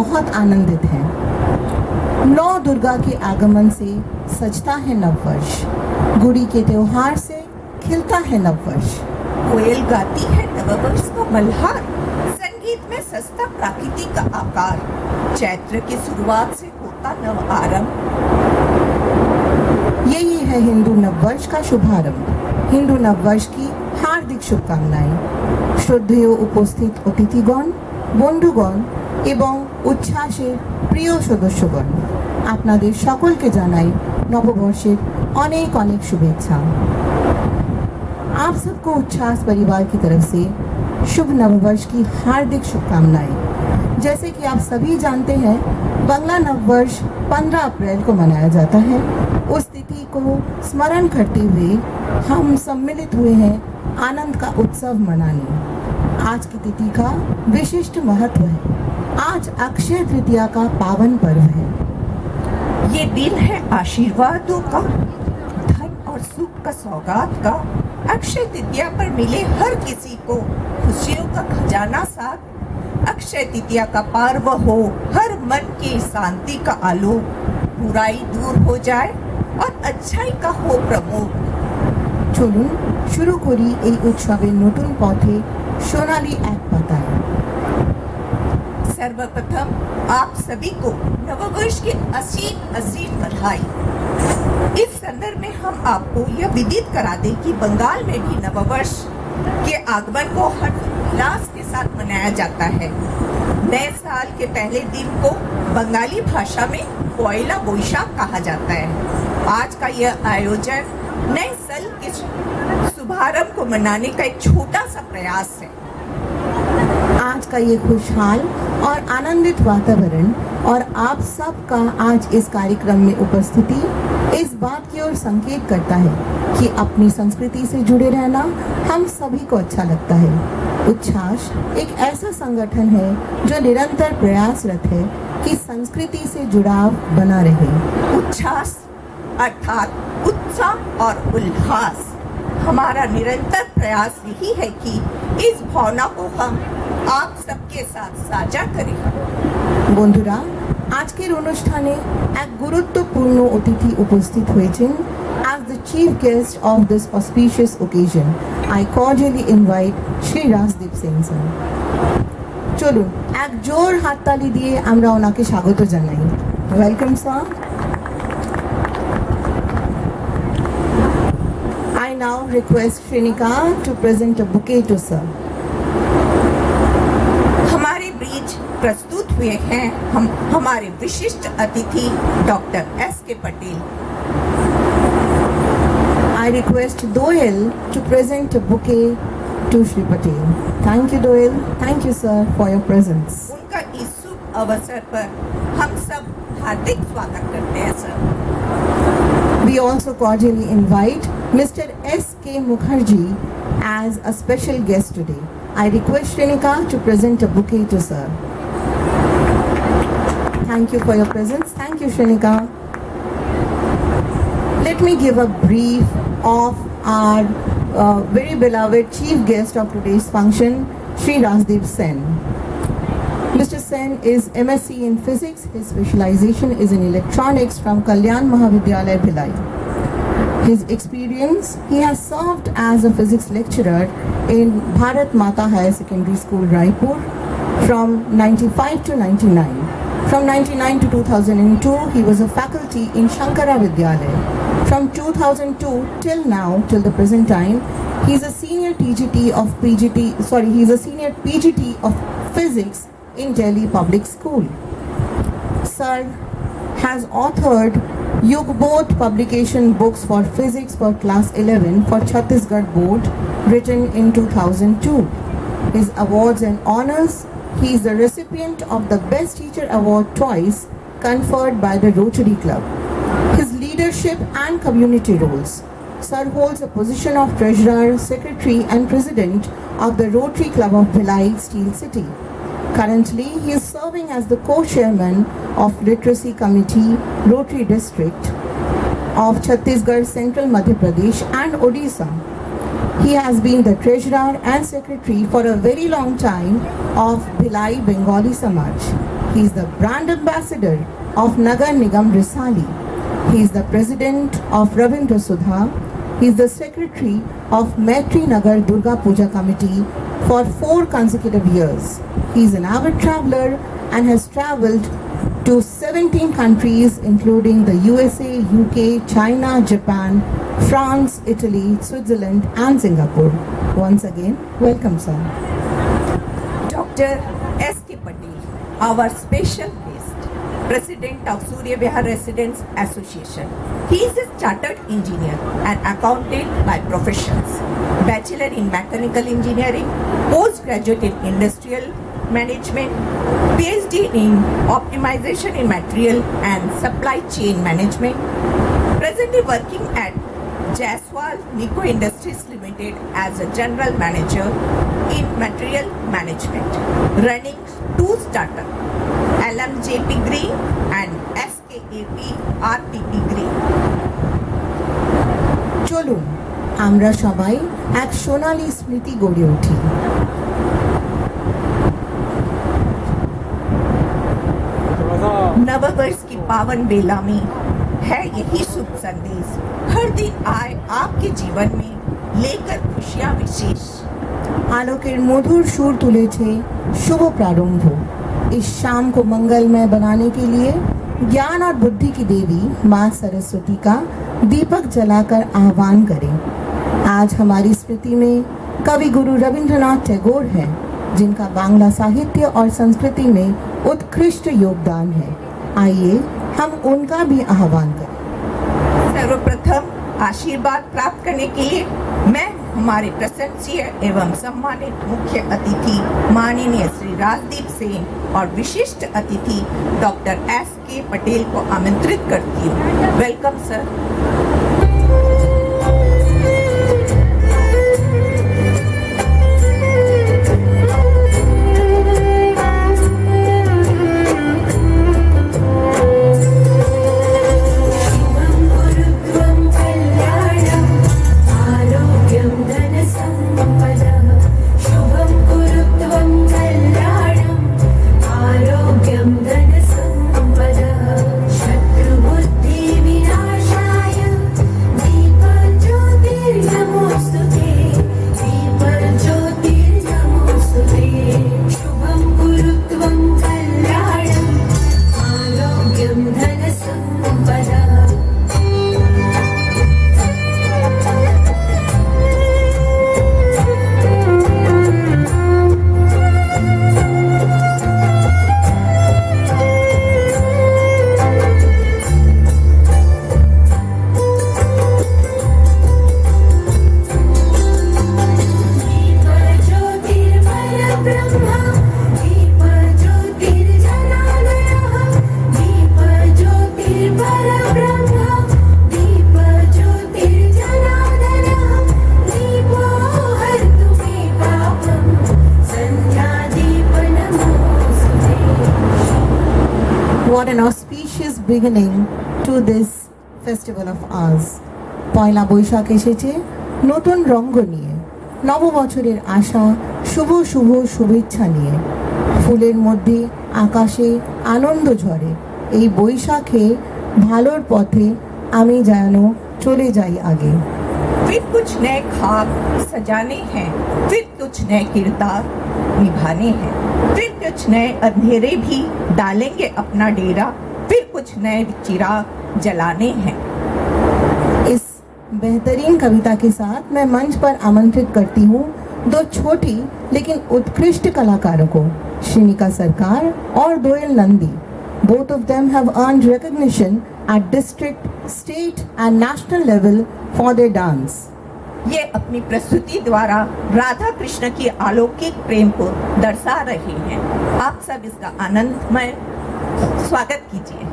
बहुत आनंदित हैं। नौ दुर्गा के आगमन से सजता है नववर्ष, गुड़ी के त्योहार से खिलता है नववर्ष। कोयल गाती है नववर्ष का मल्हार, संगीत में सस्ता प्रकृति का आकार, चैत्र की शुरुआत से होता नव आरंभ। यही है हिंदू नववर्ष का शुभारंभ। हिंदू नववर्ष की हार्दिक शुभकामनाएं। श्रद्धेय उपस्थित অতিথিগণ, বন্ধুগণ এবং উচ্ছ্বাসের প্রিয় সদস্যগণ, আপনাদের সকলকে জানাই নববর্ষের অনেক অনেক शुभेच्छा। आप सबको उच्छ्वास परिवार की तरफ से शुभ नववर्ष की हार्दिक शुभकामनाएं। जैसे कि आप सभी जानते हैं, बांग्ला नववर्ष 15 अप्रैल को मनाया जाता है। उस तिथि को स्मरण करते हुए हम सम्मिलित हुए हैं आनंद का उत्सव मनाने। आज की तिथि का विशिष्ट महत्व है। आज अक्षय तृतीया का पावन पर्व है। ये दिन है आशीर्वादों का, धन और सुख का सौगात का। अक्षय तृतीया पर मिले हर किसी को खुशियों का खजाना साथ। अक्षय तृतीया का पर्व हो हर मन की शांति का आलोक, बुराई दूर हो जाए और अच्छाई का हो प्रमोद। চলুন শুরু করি এই উৎসবের নতুন পথে সোনালী এক পাতায়। सर्वप्रथम आप सभी को नववर्ष की असीम असीम बधाई। इस संदर्भ में हम आपको यह विदित करा दें कि बंगाल में भी नववर्ष के आगमन को हर्षोल्लास के साथ मनाया जाता है। नए साल के पहले दिन को बंगाली भाषा में पोयला बोईशाख कहा जाता है। आज का यह आयोजन नए साल के शुभारंभ को मनाने का एक छोटा सा प्रयास है। आज का ये खुशहाल और आनंदित वातावरण और आप सबका आज इस कार्यक्रम में उपस्थिति इस बात की ओर संकेत करता है कि अपनी संस्कृति से जुड़े रहना हम सभी को अच्छा लगता है। उच्छ्वास एक ऐसा संगठन है जो निरंतर प्रयासरत है कि संस्कृति से जुड़ाव बना रहे। उच्छ्वास अर्थात उत्साह और उल्लास, हमारा निरंतर प्रयास यही है कि इस भावना को हम आप सबके साथ साझा करें। বন্ধুরা, আজকের অনুষ্ঠানে এক গুরুত্বপূর্ণ অতিথি উপস্থিত হয়েছেন। As the chief guest of this auspicious occasion, I cordially invite Shri Rasdeep Singh sir. চলুন এক জোর হাততালি দিয়ে আমরা ওনাকে স্বাগত জানাই। Welcome sir. I now request Shrenika to present a bouquet to sir. हमारे बीच प्रस्तुत हुए हैं हमारे विशिष्ट अतिथि doctor S.K. Patel. I request Doel to present a bouquet to Shri Patel. Thank you, Doel. Thank you, sir, for your presence. उनका इस शुभ अवसर पर हम सब हार्दिक स्वागत करते हैं sir. We also cordially invite Mr. S.K. Mukherjee as a special guest today. I request Shrenika to present a bouquet to sir. Thank you for your presence. Thank you, Shrenika. Let me give a brief of our very beloved chief guest of today's function, Shri Rasdeep Sen. Mr. Sen is MSc in Physics. His specialization is in Electronics from Kalyan Mahavidyalaya, Bhilai. His experience, he has served as a physics lecturer in Bharat Mata Higher Secondary School, Raipur from 95 to 99. From 99 to 2002, he was a faculty in Shankara Vidyalaya. From 2002 till now, till the present time, he is a senior PGT of Physics in Delhi Public School. Sir has authored Yugbot publication books for physics for class 11 for Chhattisgarh board, written in 2002. His awards and honors, he is the recipient of the Best Teacher Award twice conferred by the Rotary Club. His leadership and community roles. Sir holds a position of Treasurer, Secretary and President of the Rotary Club of Bhilai, Steel City. Currently, he is serving as the co-chairman of Literacy Committee, Rotary District of Chhattisgarh, Central Madhya Pradesh and Odisha. He has been the treasurer and secretary for a very long time of Bhilai Bengali Samaj. He is the brand ambassador of Nagar Nigam Risali. He is the president of Ravindra Sudha. He is the secretary of Maitri Nagar Durga Puja Committee for 4 consecutive years. He is an avid traveler and has traveled to 17 countries including the USA, UK, China, Japan, France, Italy, Switzerland and Singapore. Once again, welcome sir. Dr. S.K. Patel, our special guest, President of Surya Vihar Residents Association. He is a chartered engineer and accountant by professions, bachelor in mechanical engineering, postgraduate in industrial management, PhD in optimization in material and supply chain management, presently working at Jaiswal Nico Industries Limited as a general manager in material management, running 2 startups, LMJP Green and SKAP RPP Green. চলুন আমরা সবাই এক সোনালী স্মৃতি গড়ে উঠি। नववर्ष की पावन बेला में है यही शुभ संदेश, हर दिन आए आपके जीवन में लेकर खुशियां विशेष। आलोकेर मधुर सुर तुलेছে शुभ प्रारंभ। इस शाम को मंगलमय बनाने के लिए ज्ञान और बुद्धि की देवी माँ सरस्वती का दीपक जलाकर आह्वान करें। आज हमारी स्मृति में कवि गुरु रविंद्रनाथ टैगोर हैं, जिनका बांग्ला साहित्य और संस्कृति में उत्कृष्ट योगदान है। आइए हम उनका भी आह्वान करें। सर्वप्रथम आशीर्वाद प्राप्त करने के लिए मैं हमारे प्रशंसीय एवं सम्मानित मुख्य अतिथि माननीय श्री राजदीप सेन और विशिष्ट अतिथि डॉक्टर S.K. पटेल को आमंत्रित करती हूँ। Welcome sir. What an auspicious beginning to this festival of ours. পয়লা বৈশাখ এসেছে নতুন রঙ্গ নিয়ে, নববছরের আশা, শুভ শুভ শুভেচ্ছা নিয়ে। ফুলের মধ্যে আকাশে আনন্দ ঝরে। এই বৈশাখে ভালোর পথে আমি যেন চলে যাই আগে। फिर कुछ नए ख्वाब सजाने हैं, फिर कुछ नए किरदार निभाने हैं, फिर कुछ नए अंधेरे भी डालेंगे अपना डेरा, फिर कुछ नए चिराग जलाने हैं। इस बेहतरीन कविता के साथ मैं मंच पर आमंत्रित करती हूँ 2 छोटी लेकिन उत्कृष्ट कलाकारों को, श्रीनिका सरकार और दोयल Nandi. Both of them have earned recognition at district, state and national level for their dance. ये अपनी प्रस्तुति द्वारा राधा कृष्ण की अलौकिक प्रेम को दर्शा रहे हैं। आप सब इसका आनंदमय स्वागत कीजिए।